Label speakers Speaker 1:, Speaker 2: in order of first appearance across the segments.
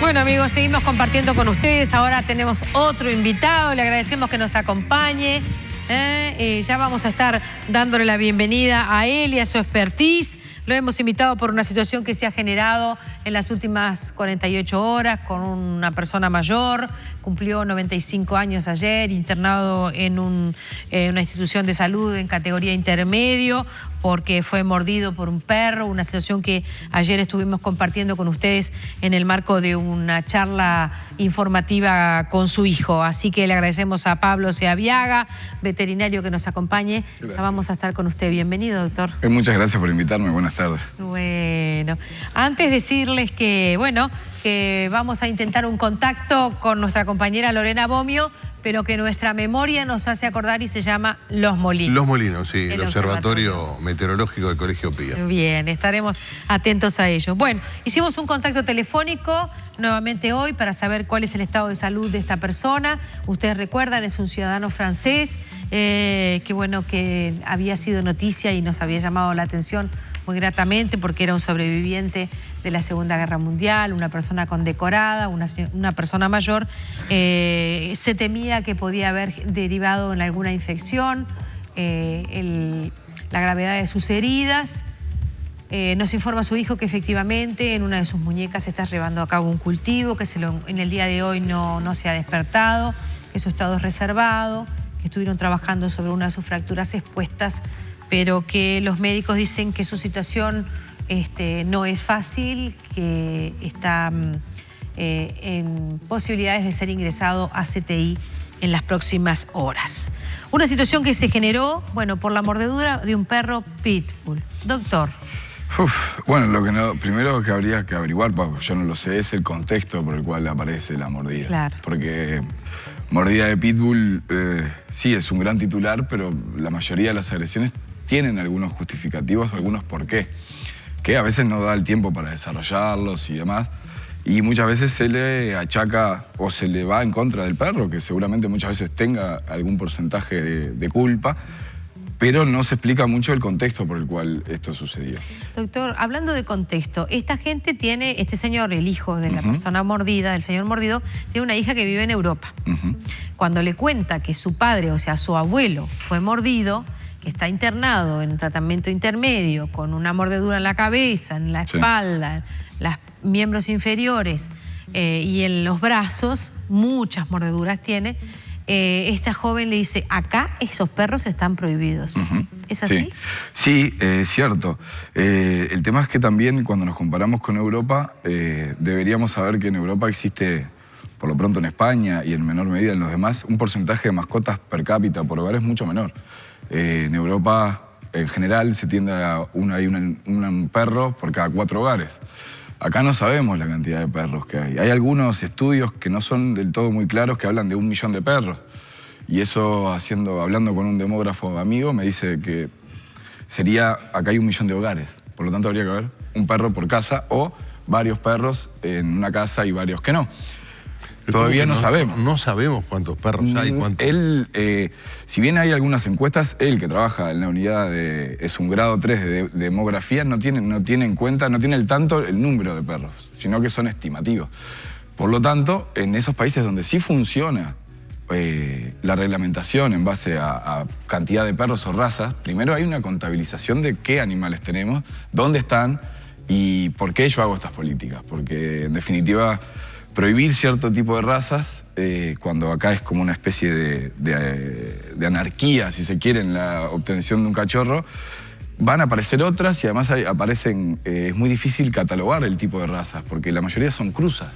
Speaker 1: Bueno, amigos, seguimos compartiendo con ustedes. Ahora tenemos otro invitado. Le agradecemos que nos acompañe. Ya vamos a estar dándole la bienvenida a él y a su expertise. Lo hemos invitado por una situación que se ha generado en las últimas 48 horas con una persona mayor. Cumplió 95 años ayer, internado en una institución de salud en categoría intermedio porque fue mordido por un perro. Una situación que ayer estuvimos compartiendo con ustedes en el marco de una charla informativa con su hijo. Así que le agradecemos a Pablo Seaviaga, veterinario, que nos acompañe.
Speaker 2: Gracias.
Speaker 1: Ya vamos a estar con usted. Bienvenido, doctor.
Speaker 2: Muchas gracias por invitarme. Buenas tardes.
Speaker 1: Bueno, antes decirles que, bueno, que vamos a intentar un contacto con nuestra compañera Lorena Bomio, pero que nuestra memoria nos hace acordar y se llama Los Molinos.
Speaker 3: Los Molinos, sí, el Observatorio Meteorológico del Colegio Pía.
Speaker 1: Bien, estaremos atentos a ello. Bueno, hicimos un contacto telefónico nuevamente hoy para saber cuál es el estado de salud de esta persona. Ustedes recuerdan, es un ciudadano francés, que bueno, que había sido noticia y nos había llamado la atención muy gratamente porque era un sobreviviente de la Segunda Guerra Mundial, una persona condecorada, una persona mayor. Se temía que podía haber derivado en alguna infección, la gravedad de sus heridas. Nos informa su hijo que efectivamente en una de sus muñecas se está llevando a cabo un cultivo, que en el día de hoy no se ha despertado, que su estado es reservado, que estuvieron trabajando sobre una de sus fracturas expuestas, pero que los médicos dicen que su situación no es fácil, que está en posibilidades de ser ingresado a CTI en las próximas horas. Una situación que se generó, bueno, por la mordedura de un perro pitbull. Doctor.
Speaker 2: Bueno, primero que habría que averiguar, yo no lo sé, es el contexto por el cual aparece la mordida.
Speaker 1: Claro.
Speaker 2: Porque mordida de pitbull, sí, es un gran titular, pero la mayoría de las agresiones tienen algunos justificativos o algunos por qué, que a veces no da el tiempo para desarrollarlos y demás, y muchas veces se le achaca o se le va en contra del perro, que seguramente muchas veces tenga algún porcentaje de culpa, pero no se explica mucho el contexto por el cual esto sucedió.
Speaker 1: Doctor, hablando de contexto, esta gente tiene, este señor, el hijo de la persona mordida, del señor mordido, tiene una hija que vive en Europa. Cuando le cuenta que su padre, o sea, su abuelo, fue mordido, que está internado en tratamiento intermedio, con una mordedura en la cabeza, en la espalda, los miembros inferiores y en los brazos, muchas mordeduras tiene, esta joven le dice, acá esos perros están prohibidos. ¿Es así?
Speaker 2: Sí, es cierto. El tema es que también cuando nos comparamos con Europa, deberíamos saber que en Europa existe, por lo pronto en España y en menor medida en los demás, un porcentaje de mascotas per cápita por hogar es mucho menor. En Europa, en general, se tiende a un perro por cada 4 hogares. Acá no sabemos la cantidad de perros que hay. Hay algunos estudios que no son del todo muy claros que hablan de 1 millón de perros. Y eso, hablando con un demógrafo amigo, me dice que acá hay 1 millón de hogares. Por lo tanto, habría que haber un perro por casa o varios perros en una casa y varios que no. Todavía no sabemos.
Speaker 3: No sabemos cuántos perros hay.
Speaker 2: Él, si bien hay algunas encuestas, él que trabaja en la unidad es un grado 3 de demografía, no tiene en cuenta, no tiene el número de perros, sino que son estimativos. Por lo tanto, en esos países donde sí funciona la reglamentación en base a cantidad de perros o razas, primero hay una contabilización de qué animales tenemos, dónde están y por qué yo hago estas políticas. Porque, en definitiva, prohibir cierto tipo de razas, cuando acá es como una especie de anarquía, si se quiere, en la obtención de un cachorro, van a aparecer otras y además es muy difícil catalogar el tipo de razas, porque la mayoría son cruzas.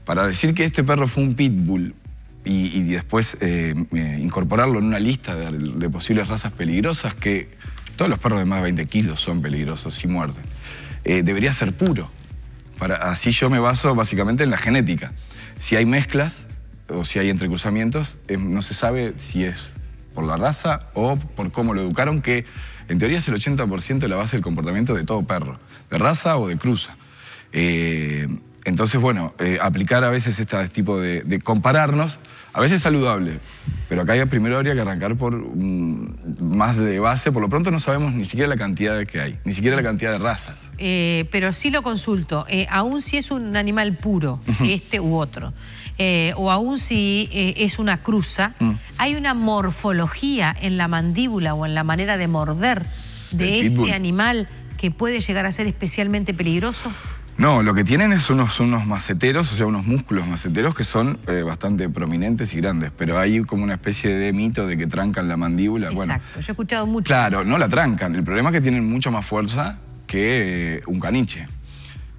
Speaker 2: Para decir que este perro fue un pitbull y después incorporarlo en una lista de posibles razas peligrosas, que todos los perros de más de 20 kilos son peligrosos y muerden, debería ser puro. Así yo me baso básicamente en la genética. Si hay mezclas o si hay entrecruzamientos, no se sabe si es por la raza o por cómo lo educaron, que en teoría es el 80% de la base del comportamiento de todo perro, de raza o de cruza. Entonces, bueno, aplicar a veces este tipo de compararnos, a veces es saludable, pero acá primero habría que arrancar por más de base. Por lo pronto no sabemos ni siquiera la cantidad que hay, ni siquiera la cantidad de razas.
Speaker 1: Pero sí lo consulto, aún si es un animal puro, este u otro, o aún si es una cruza, ¿hay una morfología en la mandíbula o en la manera de morder de este animal que puede llegar a ser especialmente peligroso?
Speaker 2: No, lo que tienen es unos maceteros, o sea, unos músculos maceteros que son bastante prominentes y grandes, pero hay como una especie de mito de que trancan la mandíbula.
Speaker 1: Exacto,
Speaker 2: bueno,
Speaker 1: yo he escuchado mucho.
Speaker 2: Claro, no la trancan. El problema es que tienen mucha más fuerza que un caniche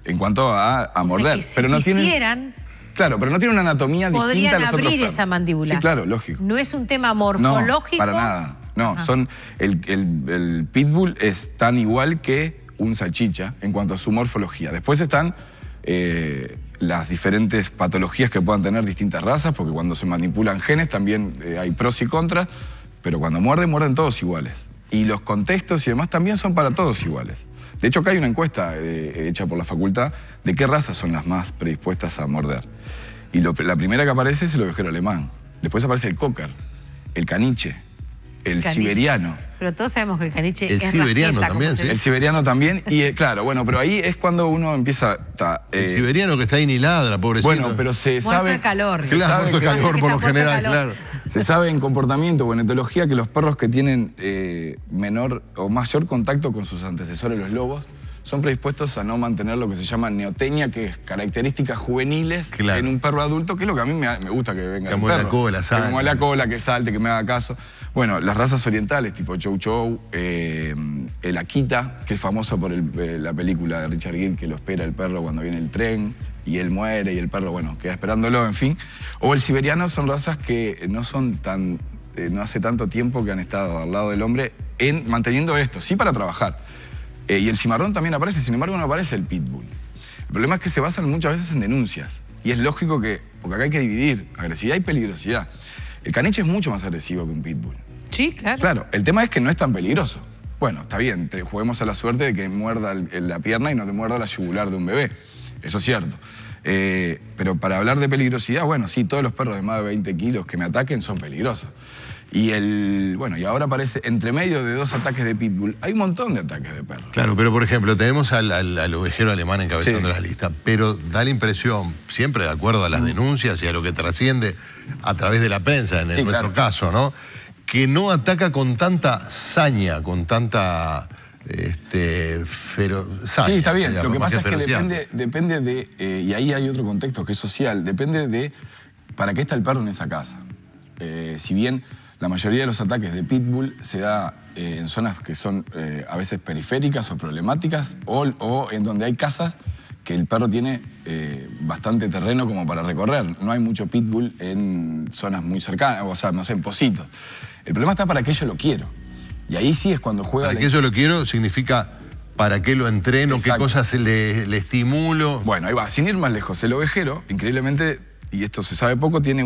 Speaker 2: en cuanto a morder.
Speaker 1: O sea, que si
Speaker 2: pero no
Speaker 1: quisieran...
Speaker 2: Claro, pero no tiene una anatomía distinta a los otros perros.
Speaker 1: Podrían abrir esa mandíbula.
Speaker 2: Sí, claro, lógico.
Speaker 1: ¿No es un tema morfológico?
Speaker 2: No, para nada. No, el pitbull es tan igual que un salchicha en cuanto a su morfología. Después están las diferentes patologías que puedan tener distintas razas, porque cuando se manipulan genes también hay pros y contras, pero cuando muerden todos iguales. Y los contextos y demás también son para todos iguales. De hecho, acá hay una encuesta hecha por la facultad de qué razas son las más predispuestas a morder. Y la primera que aparece es el ovejero alemán. Después aparece el cocker, el caniche, el siberiano.
Speaker 1: Pero todos sabemos que el caniche
Speaker 3: el
Speaker 1: es
Speaker 3: siberiano
Speaker 1: rasqueta,
Speaker 3: también, ¿sí?
Speaker 2: El siberiano también, y claro, bueno, pero ahí es cuando uno empieza...
Speaker 3: el siberiano que está ahí ni ladra, pobrecito.
Speaker 2: Bueno, pero se
Speaker 1: muerto
Speaker 2: sabe...
Speaker 1: de calor.
Speaker 3: Muerto de calor por lo general, claro.
Speaker 2: Se sabe en comportamiento o en etología que los perros que tienen menor o mayor contacto con sus antecesores, los lobos, son predispuestos a no mantener lo que se llama neotenia, que es características juveniles en un perro adulto, que es lo que a mí me gusta que venga el perro.
Speaker 3: Que mueva la cola, salte.
Speaker 2: Que mueva la cola, que salte, que me haga caso. Bueno, las razas orientales, tipo Chow Chow, el Akita, que es famoso por la película de Richard Gere, que lo espera el perro cuando viene el tren, y él muere, y el perro, bueno, queda esperándolo, en fin. O el siberiano, son razas que no son tan... no hace tanto tiempo que han estado al lado del hombre manteniendo esto, sí para trabajar. Y el cimarrón también aparece, sin embargo no aparece el pitbull. El problema es que se basan muchas veces en denuncias. Y es lógico que, porque acá hay que dividir agresividad y peligrosidad. El caniche es mucho más agresivo que un pitbull.
Speaker 1: Sí, claro.
Speaker 2: Claro, el tema es que no es tan peligroso. Bueno, está bien, juguemos a la suerte de que muerda la pierna y no te muerda la yugular de un bebé. Eso es cierto. Pero para hablar de peligrosidad, bueno, sí, todos los perros de más de 20 kilos que me ataquen son peligrosos. Y y ahora aparece, entre medio de 2 ataques de pitbull, hay un montón de ataques de perros.
Speaker 3: Claro, pero por ejemplo, tenemos al ovejero alemán encabezando la lista, pero da la impresión, siempre de acuerdo a las denuncias y a lo que trasciende a través de la prensa, en nuestro caso, ¿no? Que no ataca con tanta saña, con tanta... saña,
Speaker 2: sí, está bien. Lo que pasa es que
Speaker 3: ferocidad.
Speaker 2: depende de, y ahí hay otro contexto que es social, depende de para qué está el perro en esa casa. Si bien la mayoría de los ataques de pitbull se da en zonas que son a veces periféricas o problemáticas o en donde hay casas que el perro tiene bastante terreno como para recorrer. No hay mucho pitbull en zonas muy cercanas, o sea, no sé, en Positos. El problema está para qué yo lo quiero. Y ahí sí es cuando juega...
Speaker 3: Para qué yo lo quiero significa para qué lo entreno,
Speaker 2: Exacto.
Speaker 3: Qué cosas le estimulo.
Speaker 2: Bueno, ahí va. Sin ir más lejos, el ovejero, increíblemente, y esto se sabe poco, tiene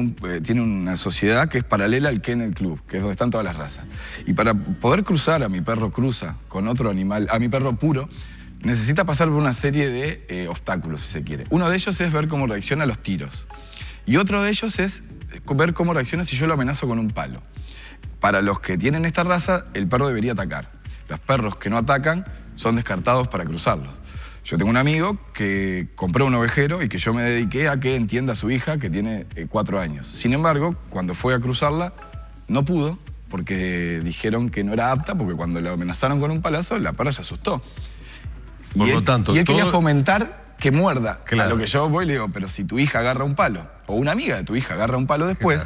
Speaker 2: una sociedad que es paralela al Kennel Club, que es donde están todas las razas. Y para poder cruzar a mi perro cruza con otro animal, a mi perro puro, necesita pasar por una serie de obstáculos, si se quiere. Uno de ellos es ver cómo reacciona a los tiros. Y otro de ellos es ver cómo reacciona si yo lo amenazo con un palo. Para los que tienen esta raza, el perro debería atacar. Los perros que no atacan son descartados para cruzarlos. Yo tengo un amigo que compró un ovejero y que yo me dediqué a que entienda a su hija, que tiene 4 años. Sin embargo, cuando fue a cruzarla, no pudo, porque dijeron que no era apta, porque cuando la amenazaron con un palazo, la perra se asustó.
Speaker 3: Por lo tanto,
Speaker 2: y él quería fomentar que muerda.
Speaker 3: Claro.
Speaker 2: A lo que yo voy y le digo, pero si tu hija agarra un palo, o una amiga de tu hija agarra un palo después,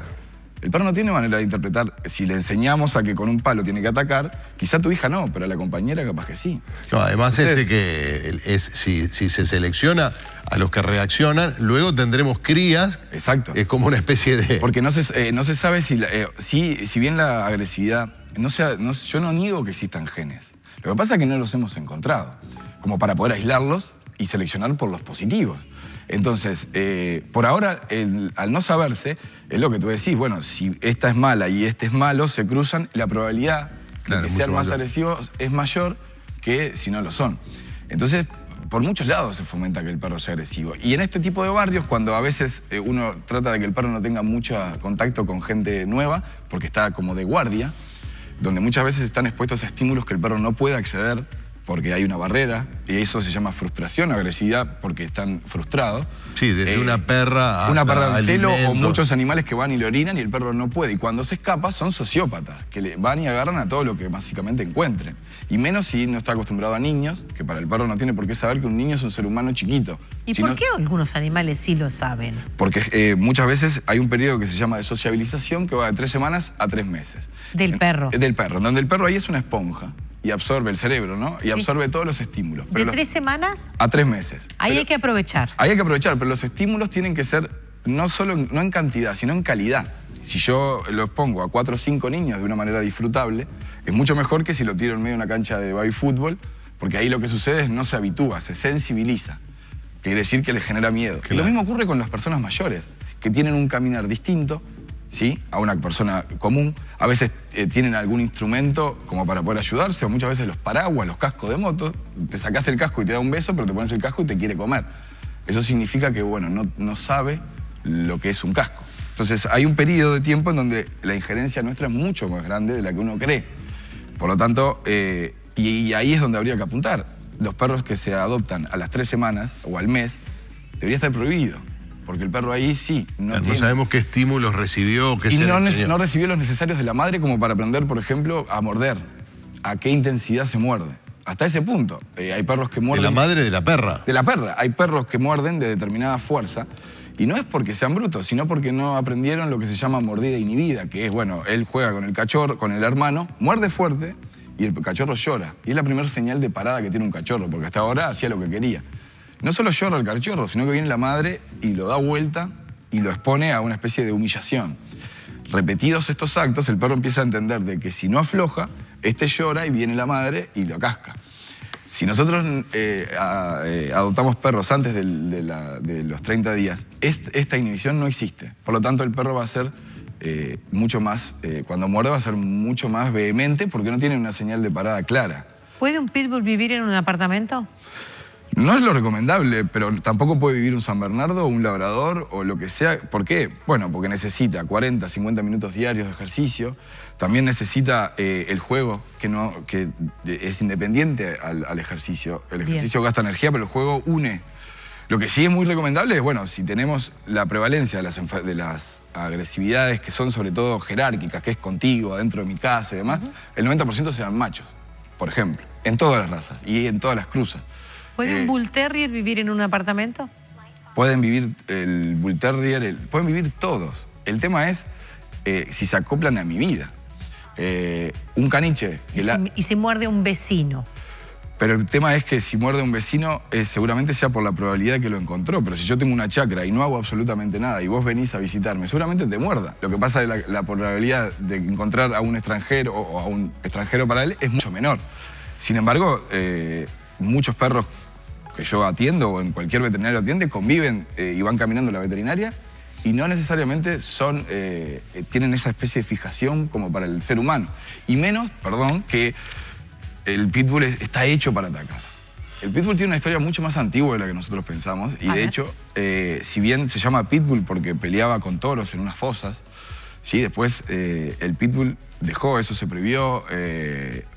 Speaker 2: el perro no tiene manera de interpretar. Si le enseñamos a que con un palo tiene que atacar, quizá tu hija no, pero a la compañera capaz que sí.
Speaker 3: No, además si se selecciona a los que reaccionan, luego tendremos crías.
Speaker 2: Exacto.
Speaker 3: Es como una especie de...
Speaker 2: Porque no se sabe si bien la agresividad... yo no niego que existan genes. Lo que pasa es que no los hemos encontrado, como para poder aislarlos y seleccionar por los positivos. Entonces, por ahora, al no saberse, es lo que tú decís, bueno, si esta es mala y este es malo, se cruzan, la probabilidad de que sean más agresivos es mayor que si no lo son. Entonces, por muchos lados se fomenta que el perro sea agresivo. Y en este tipo de barrios, cuando a veces uno trata de que el perro no tenga mucho contacto con gente nueva, porque está como de guardia, donde muchas veces están expuestos a estímulos que el perro no puede acceder porque hay una barrera, y eso se llama frustración, agresividad, porque están frustrados.
Speaker 3: Sí, desde una perra hasta
Speaker 2: en celo,
Speaker 3: alimento.
Speaker 2: o muchos animales que van y le orinan y el perro no puede. Y cuando se escapa son sociópatas, que le van y agarran a todo lo que básicamente encuentren. Y menos si no está acostumbrado a niños, que para el perro no tiene por qué saber que un niño es un ser humano chiquito.
Speaker 1: ¿Y por qué algunos animales sí lo saben?
Speaker 2: Porque muchas veces hay un periodo que se llama de sociabilización que va de 3 semanas a 3 meses.
Speaker 1: Del perro.
Speaker 2: Del perro, donde el perro ahí es una esponja. Y absorbe el cerebro, ¿no? Y absorbe todos los estímulos.
Speaker 1: ¿De 3 semanas?
Speaker 2: A 3 meses.
Speaker 1: Ahí hay que aprovechar.
Speaker 2: Ahí hay que aprovechar, pero los estímulos tienen que ser no en cantidad, sino en calidad. Si yo lo expongo a 4 o 5 niños de una manera disfrutable, es mucho mejor que si lo tiro en medio de una cancha de baby fútbol, porque ahí lo que sucede es no se habitúa, se sensibiliza. Quiere decir que le genera miedo. Claro. Lo mismo ocurre con las personas mayores, que tienen un caminar distinto, ¿sí? A una persona común. A veces tienen algún instrumento como para poder ayudarse, o muchas veces los paraguas, los cascos de moto. Te sacás el casco y te da un beso, pero te pones el casco y te quiere comer. Eso significa que, bueno, no sabe lo que es un casco. Entonces hay un periodo de tiempo en donde la injerencia nuestra es mucho más grande de la que uno cree. Por lo tanto, y ahí es donde habría que apuntar. Los perros que se adoptan a las 3 semanas o al mes, debería estar prohibido. Porque el perro ahí sí
Speaker 3: no sabemos qué estímulos recibió, qué
Speaker 2: no recibió los necesarios de la madre como para aprender, por ejemplo, a morder. A qué intensidad se muerde. Hasta ese punto. Hay perros que muerden...
Speaker 3: ¿De la madre de la perra?
Speaker 2: De la perra. Hay perros que muerden de determinada fuerza. Y no es porque sean brutos, sino porque no aprendieron lo que se llama mordida inhibida, que es, bueno, él juega con el cachorro, con el hermano, muerde fuerte y el cachorro llora. Y es la primera señal de parada que tiene un cachorro, porque hasta ahora hacía lo que quería. No solo llora el cachorro, sino que viene la madre y lo da vuelta y lo expone a una especie de humillación. Repetidos estos actos, el perro empieza a entender de que si no afloja, este llora y viene la madre y lo casca. Si nosotros adoptamos perros antes de los 30 días, esta inhibición no existe. Por lo tanto, el perro va a ser mucho más, cuando muerde va a ser mucho más vehemente porque no tiene una señal de parada clara.
Speaker 1: ¿Puede un pitbull vivir en un apartamento?
Speaker 2: No es lo recomendable, pero tampoco puede vivir un San Bernardo o un labrador o lo que sea. ¿Por qué? Bueno, porque necesita 40, 50 minutos diarios de ejercicio. También necesita el juego, que es independiente al ejercicio. El ejercicio gasta energía, pero el juego une. Lo que sí es muy recomendable es, bueno, si tenemos la prevalencia de las agresividades que son sobre todo jerárquicas, que es contigo, adentro de mi casa y demás, el 90% sean machos, por ejemplo, en todas las razas y en todas las cruzas.
Speaker 1: ¿Puede un Bull Terrier vivir en un apartamento?
Speaker 2: Pueden vivir el Bull Terrier, pueden vivir todos. El tema es si se acoplan a mi vida. Un caniche...
Speaker 1: ¿Y si muerde a un vecino?
Speaker 2: Pero el tema es que si muerde a un vecino, seguramente sea por la probabilidad que lo encontró. Pero si yo tengo una chacra y no hago absolutamente nada y vos venís a visitarme, seguramente te muerda. Lo que pasa es que la probabilidad de encontrar a un extranjero o a un extranjero para él es mucho menor. Sin embargo, muchos perros que yo atiendo o en cualquier veterinario atiende conviven y van caminando a la veterinaria y no necesariamente tienen esa especie de fijación como para el ser humano. Y menos, que el pitbull está hecho para atacar. El pitbull tiene una historia mucho más antigua de la que nosotros pensamos y de hecho, si bien se llama pitbull porque peleaba con toros en unas fosas, ¿sí? Después el pitbull dejó, eso se prohibió,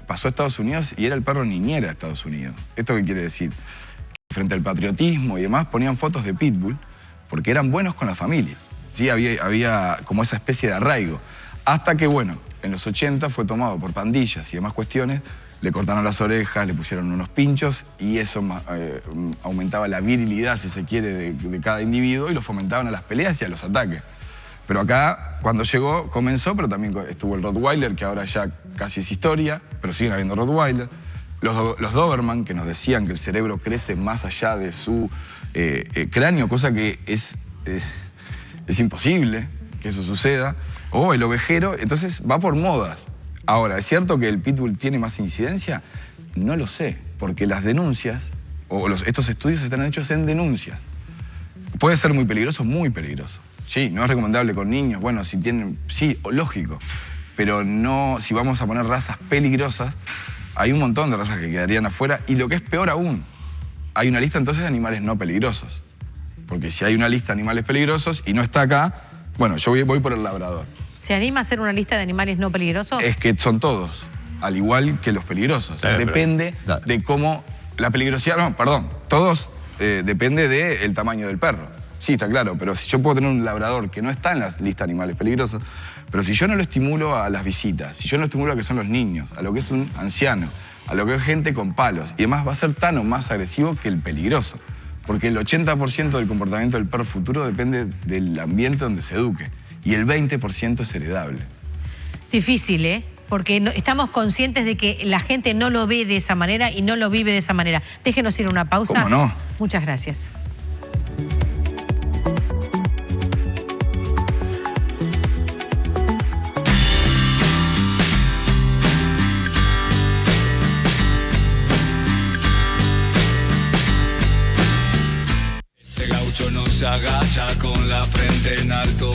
Speaker 2: pasó a Estados Unidos y era el perro niñera de Estados Unidos. ¿Esto qué quiere decir? Frente al patriotismo y demás ponían fotos de pitbull porque eran buenos con la familia. ¿Sí? Había como esa especie de arraigo. Hasta que, bueno, en los 80 fue tomado por pandillas y demás cuestiones, le cortaron las orejas, le pusieron unos pinchos y eso aumentaba la virilidad, si se quiere, de cada individuo y lo fomentaban a las peleas y a los ataques. Pero acá, cuando llegó, comenzó, pero también estuvo el Rottweiler, que ahora ya casi es historia, pero siguen habiendo Rottweiler. Los Doberman, que nos decían que el cerebro crece más allá de su cráneo, cosa que es imposible que eso suceda. O el ovejero, entonces va por modas. Ahora, ¿es cierto que el pitbull tiene más incidencia? No lo sé, porque las denuncias, estos estudios están hechos en denuncias. Puede ser muy peligroso, Sí, no es recomendable con niños, bueno, si tienen, sí, lógico. Pero no, si vamos a poner razas peligrosas, hay un montón de razas que quedarían afuera. Y lo que es peor aún, hay una lista entonces de animales no peligrosos. Porque si hay una lista de animales peligrosos y no está acá, bueno, yo voy por el labrador.
Speaker 1: ¿Se anima a hacer una lista de animales no peligrosos?
Speaker 2: Es que son todos, al igual que los peligrosos. Depende de cómo la peligrosidad... No, perdón, todos depende del tamaño del perro. Sí, está claro, pero si yo puedo tener un labrador que no está en la lista de animales peligrosos, pero si yo no lo estimulo a las visitas, si yo no estimulo a que son los niños, a lo que es un anciano, a lo que es gente con palos, y además va a ser tan o más agresivo que el peligroso. Porque el 80% del comportamiento del perro futuro depende del ambiente donde se eduque. Y el 20% es heredable.
Speaker 1: Difícil, ¿eh? Porque estamos conscientes de que la gente no lo ve de esa manera y no lo vive de esa manera. Déjenos ir a una pausa.
Speaker 2: ¿Cómo no?
Speaker 1: Muchas gracias.
Speaker 4: Este gaucho no se agacha con la frente en alto.